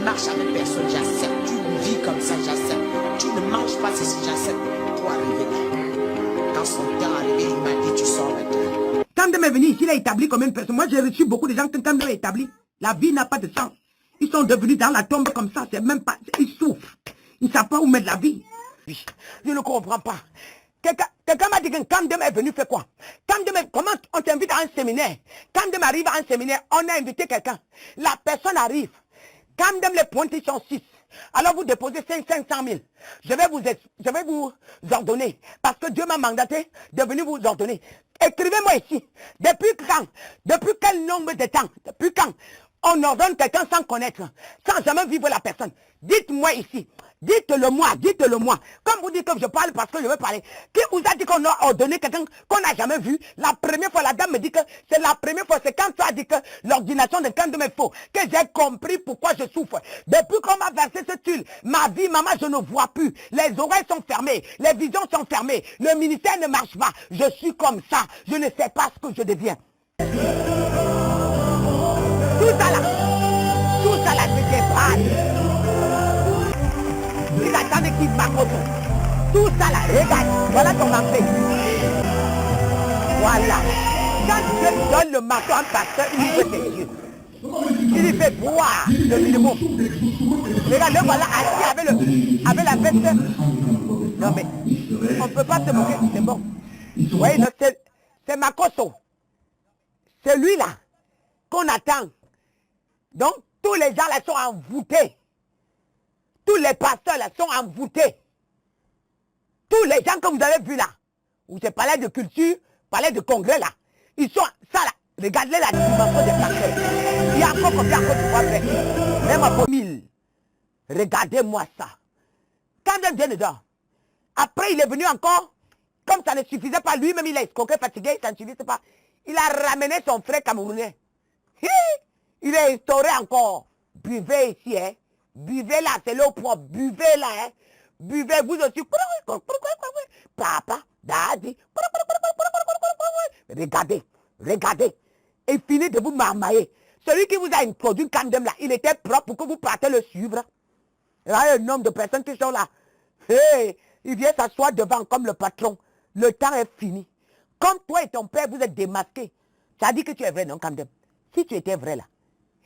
marches avec personne, j'accepte. Tu vis comme ça, j'accepte. Tu ne manges pas ceci, j'accepte. Toi, arriver là. Quand son temps est arrivé, il m'a dit, tu sors maintenant. Quand Dem est venu ici, il a établi combien de personnes? Moi, j'ai reçu beaucoup de gens quand Dem est établi. La vie n'a pas de sens. Ils sont devenus dans la tombe comme ça. C'est même pas... Ils souffrent. Ils ne savent pas où mettre la vie. Je ne comprends pas. Quelqu'un m'a dit que quand Dem est venu, fait quoi? Comment on t'invite à un séminaire? Quand Dem arrive à un séminaire, on a invité quelqu'un. La personne arrive. Quand Dem les points sont 6. Alors vous déposez 500 000. Je vais vous ordonner. Parce que Dieu m'a mandaté de venir vous ordonner. Écrivez-moi ici. Depuis quand? Depuis quel nombre de temps? Depuis quand on ordonne quelqu'un sans connaître, sans jamais vivre la personne? Dites-moi ici. Dites-le moi, dites-le moi. Comme vous dites que je parle parce que je veux parler. Qui vous a dit qu'on a ordonné quelqu'un qu'on n'a jamais vu? La première fois, la dame me dit que c'est la première fois. C'est quand tu as dit que l'ordination de quand de mes faux, que j'ai compris pourquoi je souffre. Depuis qu'on m'a versé ce tuile, ma vie, maman, je ne vois plus. Les oreilles sont fermées, les visions sont fermées. Le ministère ne marche pas. Je suis comme ça. Je ne sais pas ce que je deviens. Tout ça là, c'était pas. Il attendait qu'il m'accorde. Tout ça là, regarde, voilà ton marché. Voilà. Quand Dieu donne le marteau à un pasteur, il ouvre ses yeux. Il lui fait boire le minimum. Regarde, le voilà assis avec la veste. Non mais, on ne peut pas se moquer, c'est bon. Vous voyez, c'est Makoso. C'est lui là qu'on attend. Donc, tous les gens là sont envoûtés. Tous les pasteurs là sont envoûtés. Tous les gens que vous avez vus là, où c'est palais de culture, palais de congrès là, ils sont, ça là, regardez la dimension des pasteurs. Il y a encore combien encore de fois fait. Même à 1000. Regardez-moi ça. Quand il vient dedans, après il est venu encore, comme ça ne suffisait pas, lui-même il est escroqué, fatigué, ça ne suffisait pas. Il a ramené son frère camerounais. Il est instauré encore. Buvez ici, hein. Buvez là, c'est l'eau propre. Buvez là, hein. Buvez vous aussi. Papa, daddy. Regardez, regardez. Et finit de vous marmailler. Celui qui vous a introduit Kandem là, il était propre pour que vous partez le suivre. Il y a un nombre de personnes qui sont là. Hey, il vient s'asseoir devant comme le patron. Le temps est fini. Comme toi et ton père, vous êtes démasqués. Ça dit que tu es vrai, non, Kandem? Si tu étais vrai là,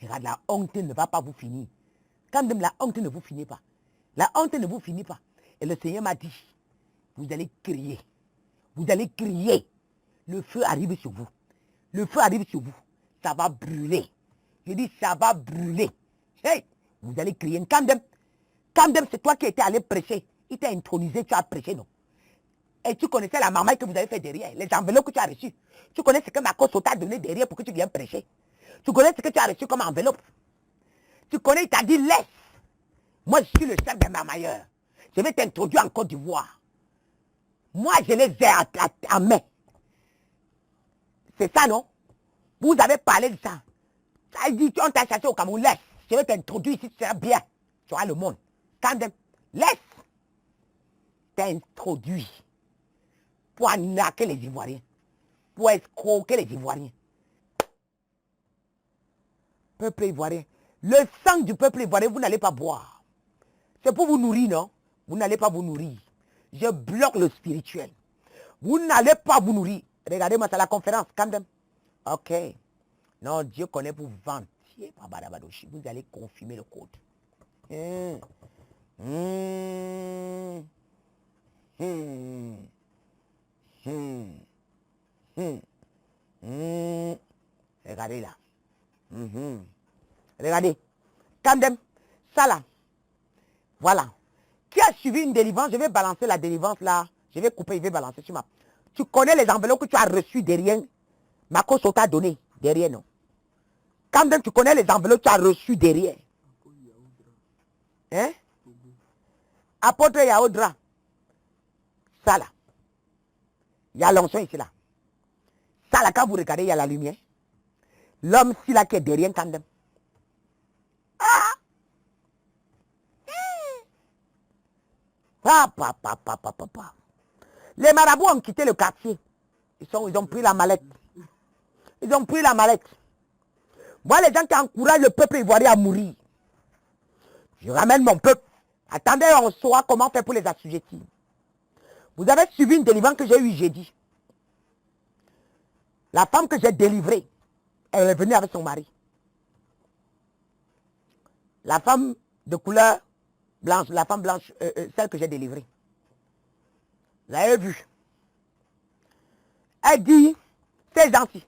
regarde, la honte ne va pas vous finir. Kandem, la honte ne vous finit pas. La honte ne vous finit pas. Et le Seigneur m'a dit, vous allez crier. Vous allez crier. Le feu arrive sur vous. Le feu arrive sur vous. Ça va brûler. Je dis, ça va brûler. Hey, vous allez crier. Kandem, Kandem, c'est toi qui étais allé prêcher. Il t'a intronisé, tu as prêché, non? Et tu connaissais la marmaille que vous avez fait derrière, les enveloppes que tu as reçues. Tu connais ce que Makoso t'a donné derrière pour que tu viennes prêcher. Tu connais ce que tu as reçu comme enveloppe. Tu connais, il t'a dit, laisse. Moi, je suis le chef des marmailleurs. Je vais t'introduire en Côte d'Ivoire. Moi, je les ai en main. C'est ça, non? Vous avez parlé de ça. Ça dit, on t'a chassé au Cameroun, laisse. Je vais t'introduire ici, tu seras bien. Tu auras le monde. Kandem, laisse. T'as introduit pour arnaquer les Ivoiriens, pour escroquer les Ivoiriens. Peuple ivoirien, le sang du peuple ivoirien, vous n'allez pas boire. C'est pour vous nourrir, non? Vous n'allez pas vous nourrir. Je bloque le spirituel. Vous n'allez pas vous nourrir. Regardez-moi, c'est la conférence, Kandem. Ok. Non, Dieu connaît pour vendre. Vous allez confirmer le code. Regardez là. Regardez. Kandem, ça là. Voilà. Qui a suivi une délivrance? Je vais balancer la délivrance là. Je vais couper, je vais balancer sur ma. Tu connais les enveloppes que tu as reçues derrière? Makoso t'a donné derrière, non? Kandem, tu connais les enveloppes que tu as reçues derrière? Hein? Apôtre Yaoudra. Ça là. Il y a l'onction ici là. Ça là, quand vous regardez, il y a la lumière. L'homme ici là qui est derrière Kandem. Ah! Papa. Les marabouts ont quitté le quartier. Ils ont pris la mallette. Ils ont pris la mallette. Voilà les gens qui encouragent le peuple ivoirien à mourir. Je ramène mon peuple. Attendez, on saura comment faire pour les assujettir. Vous avez suivi une délivrance que j'ai eue jeudi. La femme que j'ai délivrée, elle est venue avec son mari. La femme de couleur blanche, la femme blanche, celle que j'ai délivrée. Vous avez vu. Elle dit, ces gens-ci,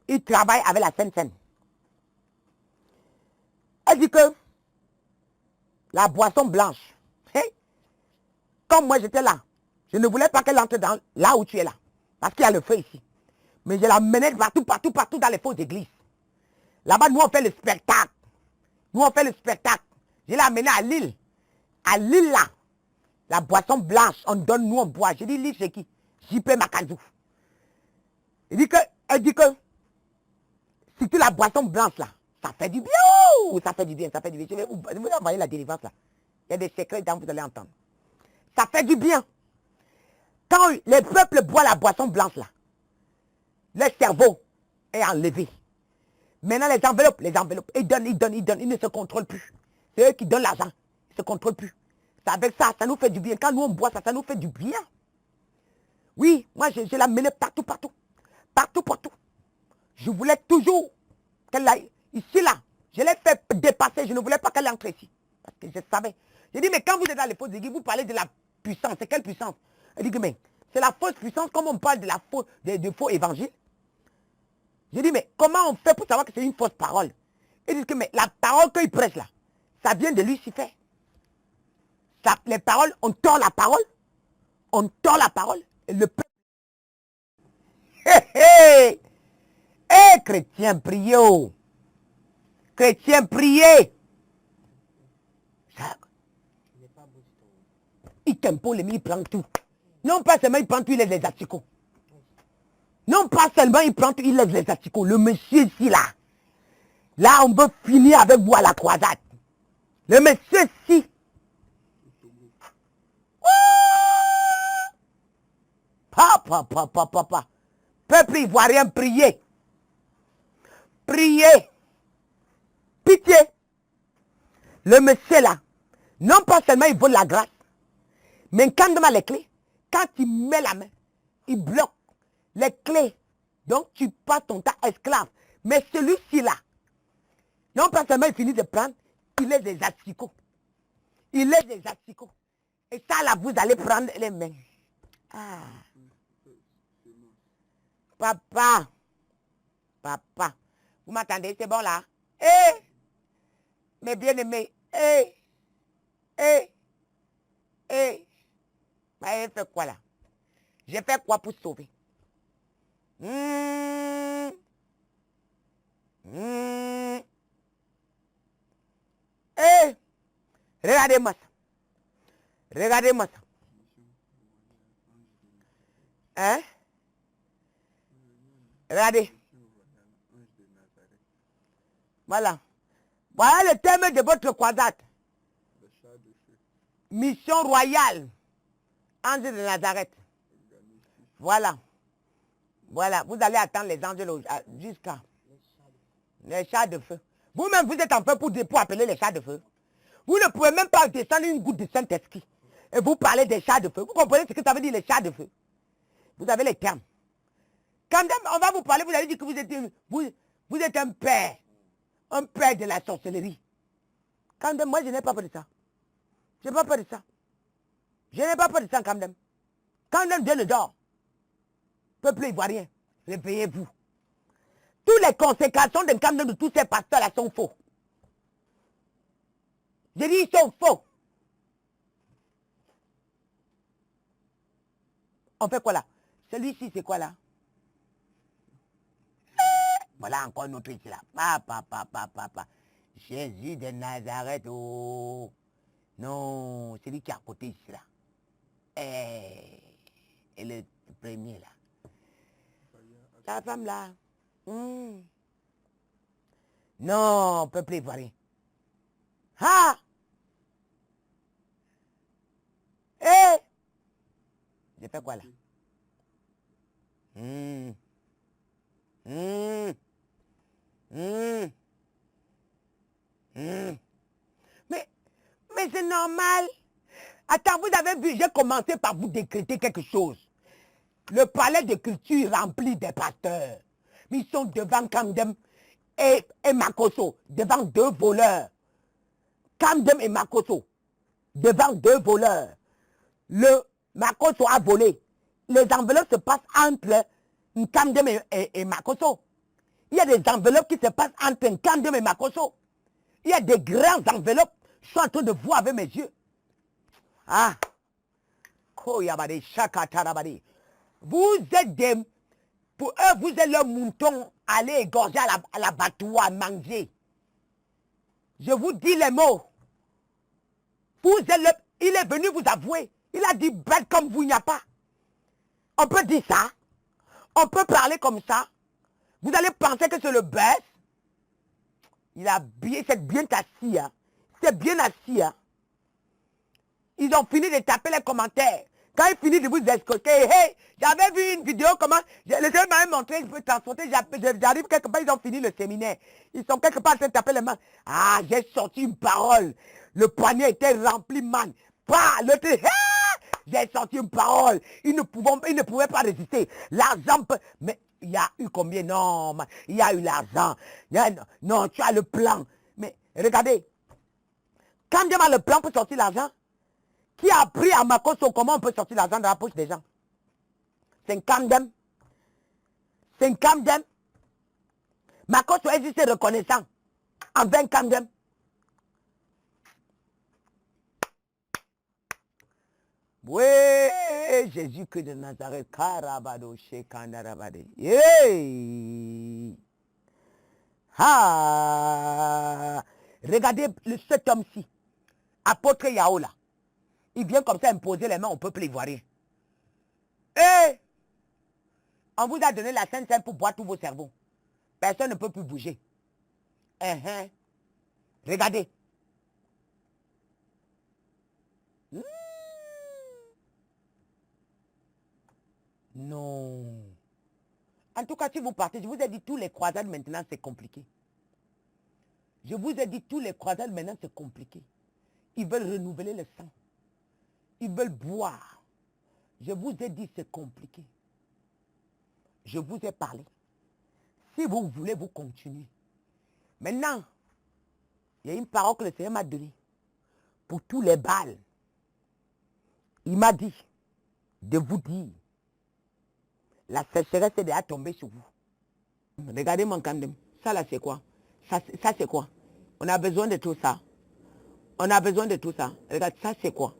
ils travaillent avec la Seine-Seine. Elle dit que la boisson blanche, comme moi j'étais là, je ne voulais pas qu'elle entre dans là où tu es là. Parce qu'il y a le feu ici. Mais je la menais partout dans les fausses églises. Là-bas, nous on fait le spectacle. Nous on fait le spectacle. Je l'ai amenée à Lille. À Lille là, la boisson blanche, on donne, nous on boit. J'ai dit, Lille c'est qui? JP Makazou. Elle dit que si tu la boisson blanche là, ça fait du bien. Oh, ça fait du bien, ça fait du bien. Je vais vous envoyer la délivrance là. Il y a des secrets dont vous allez entendre. Ça fait du bien. Quand les peuples boivent la boisson blanche là, leur cerveau est enlevé. Maintenant les enveloppes, ils donnent, ils ne se contrôlent plus. C'est eux qui donnent l'argent, ils ne se contrôlent plus. C'est avec ça, ça nous fait du bien. Quand nous on boit ça, ça nous fait du bien. Oui, moi je la mêlée partout. Je voulais toujours qu'elle aille ici là. Je l'ai fait dépasser, je ne voulais pas qu'elle entre ici. Parce que je savais. J'ai dit, mais quand vous êtes dans les fausses églises, vous parlez de la puissance. C'est quelle puissance? Elle dit que, mais c'est la fausse puissance, comme on parle de la faux, de faux évangile. J'ai dit, mais comment on fait pour savoir que c'est une fausse parole? Elle dit que, mais la parole qu'il prêche là, ça vient de Lucifer. Les paroles, on tord la parole. On tord la parole. Et le peuple. Chrétien, priez. Oh. Chrétien, priez. Il t'impose, il prend tout. Non pas seulement il prend tout, il laisse les asticots. Non pas seulement il prend tout, il laisse les asticots. Le monsieur ici là. Là, on veut finir avec vous à la croisade. Le monsieur ici. Papa. Peuple ivoirien, priez. Priez. Pitié. Le monsieur là, non pas seulement il vole la grâce, mais quand il a les clés, quand il met la main, il bloque les clés. Donc tu passes ton temps esclave. Mais celui-ci là, non pas seulement il finit de prendre, il est des asticots. Il est des asticots. Et ça là, vous allez prendre les mains. Ah. Papa, vous m'entendez, c'est bon là? Mes bien-aimés, j'ai fait quoi là? J'ai fait quoi pour sauver? Regardez-moi ça. Regardez-moi ça. Hein? Regardez. Voilà. Voilà le thème de votre croisade. Mission royale. Ange de Nazareth. Voilà. Voilà. Vous allez attendre les anges jusqu'à les chars de feu. Vous-même, vous êtes en feu pour appeler les chars de feu. Vous ne pouvez même pas descendre une goutte de Saint-Esprit. Et vous parlez des chars de feu. Vous comprenez ce que ça veut dire les chars de feu? Vous avez les termes. Quand on va vous parler, vous allez dire que vous êtes un père. Un père de la sorcellerie. Quand même, moi, je n'ai pas peur de ça. Je n'ai pas peur de ça. Je n'ai pas peur de ça, quand même. Quand même, Dieu le dort. Peuple ivoirien, réveillez-vous. Toutes les consécrations de quand même de tous ces pasteurs-là sont faux. Je dis, ils sont faux. On fait quoi là? Celui-ci, c'est quoi là? Voilà encore une autre ici là. Papa. Jésus de Nazareth. Oh. Non, c'est lui qui est à côté ici là. Et le premier là. La femme là. Non, peuple ivoirien. Ah! J'ai fait quoi là? normal. Attends, vous avez vu, j'ai commencé par vous décréter quelque chose. Le palais de culture rempli des pasteurs. Ils sont devant Kamdem et Makoso, devant 2 voleurs. Kamdem et Makoso, devant 2 voleurs. Le Makoso a volé. Les enveloppes se passent entre Kamdem et Makoso. Il y a des enveloppes qui se passent entre Kamdem et Makoso. Il y a des grandes enveloppes. Je suis en train de voir avec mes yeux. Ah. Koyabade, Shakatarabade. Vous êtes des... Pour eux, vous êtes le mouton. Allez égorger à la battoir, manger. Je vous dis les mots. Vous êtes le... Il est venu vous avouer. Il a dit bête comme vous, il n'y a pas. On peut dire ça. On peut parler comme ça. Vous allez penser que c'est le best. C'est bien assis. Hein. C'est bien assis. Hein. Ils ont fini de taper les commentaires. Quand ils finissent de vous escroquer, hey, j'avais vu une vidéo, comment, le Seigneur m'a montré, je peux transporter, j'arrive quelque part, ils ont fini le séminaire. Ils sont quelque part en train de taper les mains. Ah, j'ai sorti une parole. Le poignet était rempli, man. Pas, j'ai sorti une parole. Ils ne pouvaient pas résister. L'argent peut... Mais il y a eu combien? Non, man. Il y a eu l'argent. Non, tu as le plan. Mais regardez. Quand Dieu a le plan pour sortir l'argent, qui a appris à Makoso comment on peut sortir l'argent dans la poche des gens? C'est un Kamdem. C'est un Kamdem. Makoso est juste reconnaissant envers Kamdem. Oui, Jésus-Christ de Nazareth, Karabado, Shekandarabade. Hey! Ah! Regardez cet homme-ci, apôtre Yaola. Il vient comme ça imposer les mains au peuple ivoirien. Et on vous a donné la Sainte Seine pour boire tous vos cerveaux. Personne ne peut plus bouger. Regardez. Non. En tout cas, si vous partez, je vous ai dit tous les croisades maintenant, c'est compliqué. Je vous ai dit tous les croisades maintenant, c'est compliqué. Ils veulent renouveler le sang. Ils veulent boire. Je vous ai dit, c'est compliqué. Je vous ai parlé. Si vous voulez, vous continuez. Maintenant, il y a une parole que le Seigneur m'a donnée. Pour tous les balles. Il m'a dit de vous dire, la sécheresse est déjà tombée sur vous. Regardez mon Kamdem. Ça là, c'est quoi? Ça c'est quoi? On a besoin de tout ça. On a besoin de tout ça. Regarde, ça c'est quoi?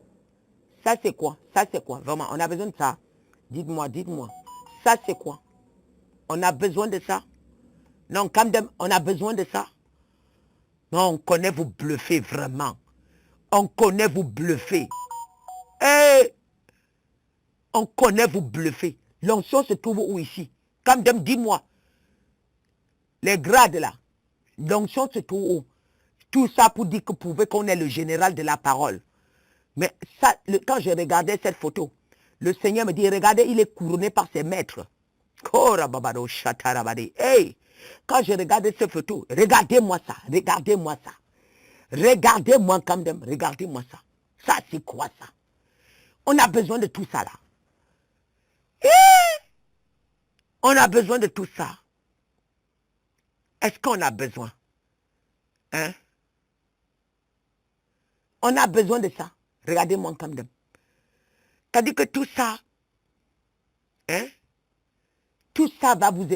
Ça c'est quoi? Ça c'est quoi? Vraiment, on a besoin de ça. Dites-moi, dites-moi. Ça c'est quoi? On a besoin de ça? Non, Kamdem, on a besoin de ça? Non, on connaît vous bluffer vraiment. On connaît vous bluffer. Hey! On connaît vous bluffer. L'onction se trouve où ici? Kamdem, dis-moi. Les grades là. L'onction se trouve où? Tout ça pour dire que vous pouvez qu'on est le général de la parole. Mais ça, quand je regardais cette photo, le Seigneur me dit, regardez, il est couronné par ses maîtres. Hey! Quand je regardais cette photo, regardez-moi ça, regardez-moi ça. Regardez-moi Kamdem, regardez-moi ça. Ça, c'est quoi ça? On a besoin de tout ça là. On a besoin de tout ça. Est-ce qu'on a besoin? Hein? On a besoin de ça. Regardez-moi Kamdem. C'est-à-dire que tout ça, hein? Tout ça va vous...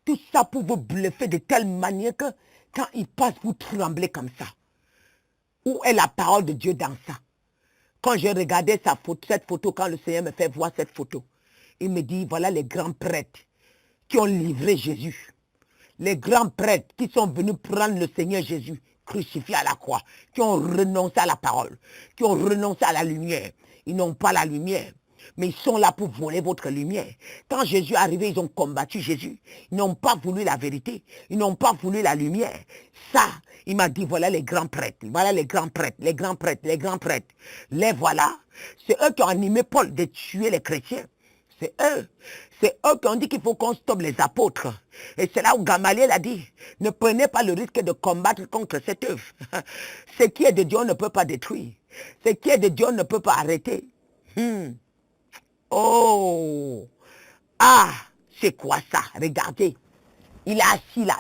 tout ça pour vous bluffer de telle manière que quand il passe, vous tremblez comme ça. Où est la parole de Dieu dans ça? Quand je regardais cette photo, quand le Seigneur me fait voir cette photo, il me dit, voilà les grands prêtres qui ont livré Jésus. Les grands prêtres qui sont venus prendre le Seigneur Jésus crucifié à la croix, qui ont renoncé à la parole, qui ont renoncé à la lumière. Ils n'ont pas la lumière, mais ils sont là pour voler votre lumière. Quand Jésus est arrivé, ils ont combattu Jésus. Ils n'ont pas voulu la vérité. Ils n'ont pas voulu la lumière. Ça, il m'a dit, voilà les grands prêtres. Voilà les grands prêtres, les grands prêtres, les grands prêtres. Les voilà. C'est eux qui ont animé Paul de tuer les chrétiens. C'est eux. C'est eux qui ont dit qu'il faut qu'on stoppe les apôtres. Et c'est là où Gamaliel a dit, ne prenez pas le risque de combattre contre cette œuvre. Ce qui est de Dieu, on ne peut pas détruire. Ce qui est de Dieu, on ne peut pas arrêter. Oh! Ah! C'est quoi ça? Regardez. Il est assis là.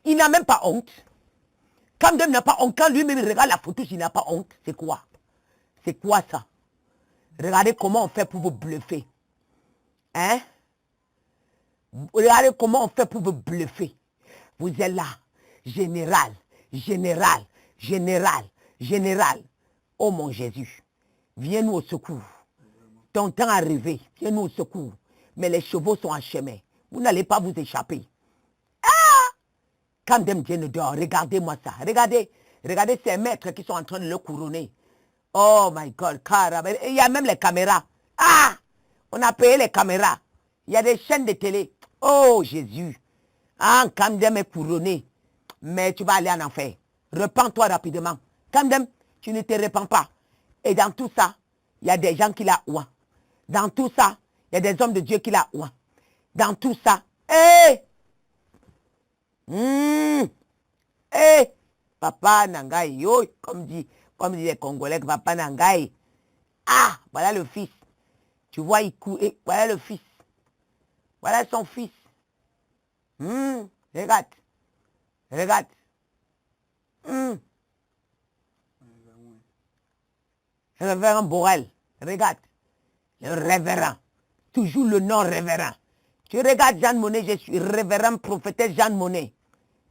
Il n'a même pas honte. Quand Dieu n'a pas honte, quand lui-même regarde la photo, il n'a pas honte. C'est quoi? C'est quoi ça? Regardez comment on fait pour vous bluffer. Hein? Regardez comment on fait pour vous bluffer. Vous êtes là. Général, général, général, général. Oh mon Jésus, viens-nous au secours. Ton temps est arrivé. Viens-nous au secours. Mais les chevaux sont en chemin. Vous n'allez pas vous échapper. Quand Dieu ne dort, regardez-moi ça. Regardez, regardez ces maîtres qui sont en train de le couronner. Oh my God, il y a même les caméras. Ah, on a payé les caméras. Il y a des chaînes de télé. Oh Jésus. Ah, Kamdem est couronné. Mais tu vas aller en enfer. Repends-toi rapidement. Kamdem, tu ne te repens pas. Et dans tout ça, il y a des gens qui la ouent. Dans tout ça, il y a des hommes de Dieu qui la ouent. Dans tout ça, Papa Nangaï, yo, comme dit les Congolais, Papa Nangaï. Ah, voilà le fils. Tu vois, il court, voilà le fils. Voilà son fils. Regarde. Regarde. Révérend Borel. Regarde. Le révérend. Toujours le nom révérend. Tu regardes Jeanne Monnet, je suis révérend prophétesse Jeanne Monnet.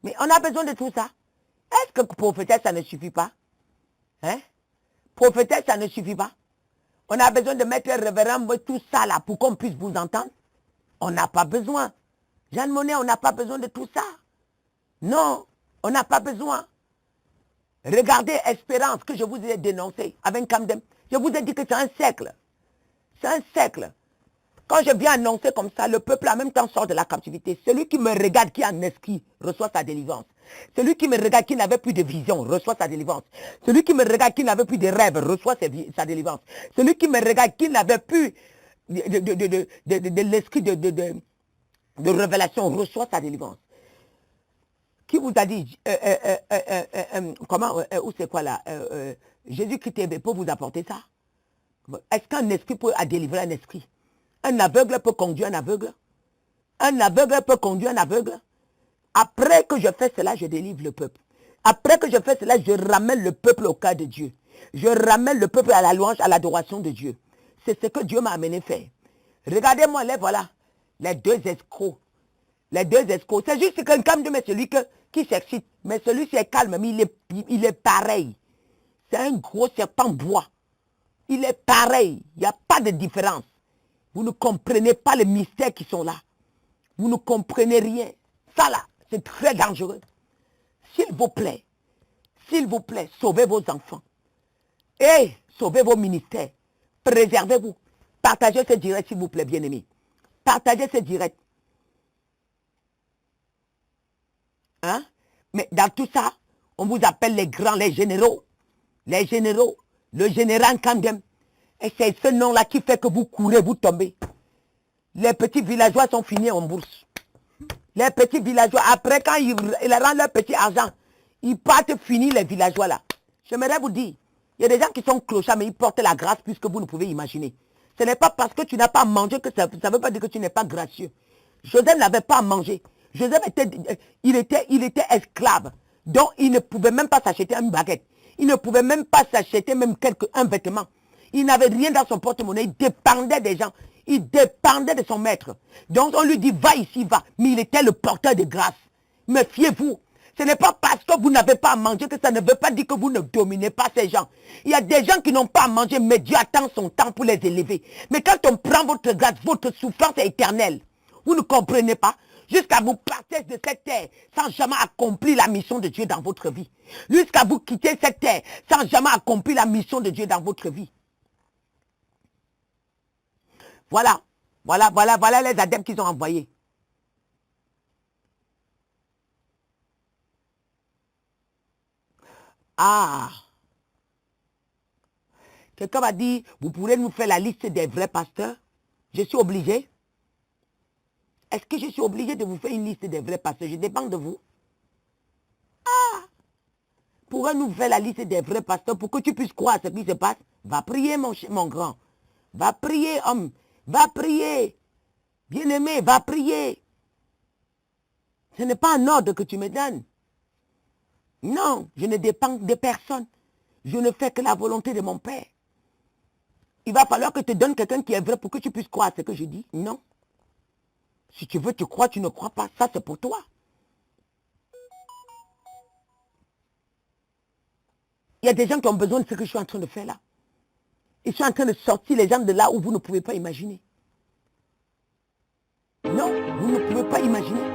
Mais on a besoin de tout ça. Est-ce que prophétesse, ça ne suffit pas? Hein? Prophétesse, ça ne suffit pas. On a besoin de mettre révérend tout ça là pour qu'on puisse vous entendre. On n'a pas besoin. Jeanne Monnet, on n'a pas besoin de tout ça. Non, on n'a pas besoin. Regardez Espérance que je vous ai dénoncé avec Kamdem. Je vous ai dit que c'est un siècle. C'est un siècle. Quand je viens annoncer comme ça, le peuple en même temps sort de la captivité. Celui qui me regarde, qui est en esprit, reçoit sa délivrance. Celui qui me regarde, qui n'avait plus de vision, reçoit sa délivrance. Celui qui me regarde, qui n'avait plus de rêve, reçoit sa délivrance. Celui qui me regarde, qui n'avait plus de l'esprit de révélation, reçoit sa délivrance. Qui vous a dit, comment, ou c'est quoi là, Jésus-Christ peut vous apporter ça? Est-ce qu'un esprit peut délivrer un esprit? Un aveugle peut conduire un aveugle? Un aveugle peut conduire un aveugle? Après que je fais cela, je délivre le peuple. Après que je fais cela, je ramène le peuple au cœur de Dieu. Je ramène le peuple à la louange, à l'adoration de Dieu. C'est ce que Dieu m'a amené faire. Regardez-moi, là, voilà, les deux escrocs. Les deux escrocs. C'est juste qu'un calme de mais celui qui s'excite. Mais celui-ci est calme, mais il est pareil. C'est un gros serpent bois. Il est pareil. Il n'y a pas de différence. Vous ne comprenez pas les mystères qui sont là. Vous ne comprenez rien. Ça là, c'est très dangereux. S'il vous plaît, sauvez vos enfants. Et sauvez vos ministères. Préservez-vous. Partagez ce direct, s'il vous plaît, bien-aimés. Partagez ce direct. Hein? Mais dans tout ça, on vous appelle les grands, les généraux. Les généraux. Le général Kamdem. Et c'est ce nom-là qui fait que vous courez, vous tombez. Les petits villageois sont finis en bourse. Les petits villageois, après quand ils rendent leur petit argent, ils partent finir les villageois là. J'aimerais vous dire, il y a des gens qui sont clochards, mais ils portent la grâce plus que vous ne pouvez imaginer. Ce n'est pas parce que tu n'as pas à manger que ça ne veut pas dire que tu n'es pas gracieux. Joseph n'avait pas à manger. Joseph était esclave. Donc il ne pouvait même pas s'acheter une baguette. Il ne pouvait même pas s'acheter même un vêtement. Il n'avait rien dans son porte-monnaie. Il dépendait des gens. Il dépendait de son maître. Donc on lui dit, va ici, va. Mais il était le porteur de grâce. Méfiez-vous. Ce n'est pas parce que vous n'avez pas à manger que ça ne veut pas dire que vous ne dominez pas ces gens. Il y a des gens qui n'ont pas à manger, mais Dieu attend son temps pour les élever. Mais quand on prend votre grâce, votre souffrance est éternelle. Vous ne comprenez pas? Jusqu'à vous partir de cette terre sans jamais accomplir la mission de Dieu dans votre vie. Jusqu'à vous quitter cette terre sans jamais accomplir la mission de Dieu dans votre vie. Voilà les adeptes qu'ils ont envoyés. Ah. Quelqu'un m'a dit, vous pourrez nous faire la liste des vrais pasteurs? Je suis obligé. Est-ce que je suis obligé de vous faire une liste des vrais pasteurs? Je dépends de vous. Pourrais-nous faire la liste des vrais pasteurs pour que tu puisses croire ce qui se passe? Va prier, mon grand. Va prier, homme. Va prier. Bien-aimé, va prier. Ce n'est pas un ordre que tu me donnes. Non, je ne dépends de personne. Je ne fais que la volonté de mon Père. Il va falloir que je te donne quelqu'un qui est vrai pour que tu puisses croire ce que je dis. Non. Si tu veux, tu crois, tu ne crois pas. Ça, c'est pour toi. Il y a des gens qui ont besoin de ce que je suis en train de faire là. Ils sont en train de sortir les gens de là où vous ne pouvez pas imaginer. Non, vous ne pouvez pas imaginer.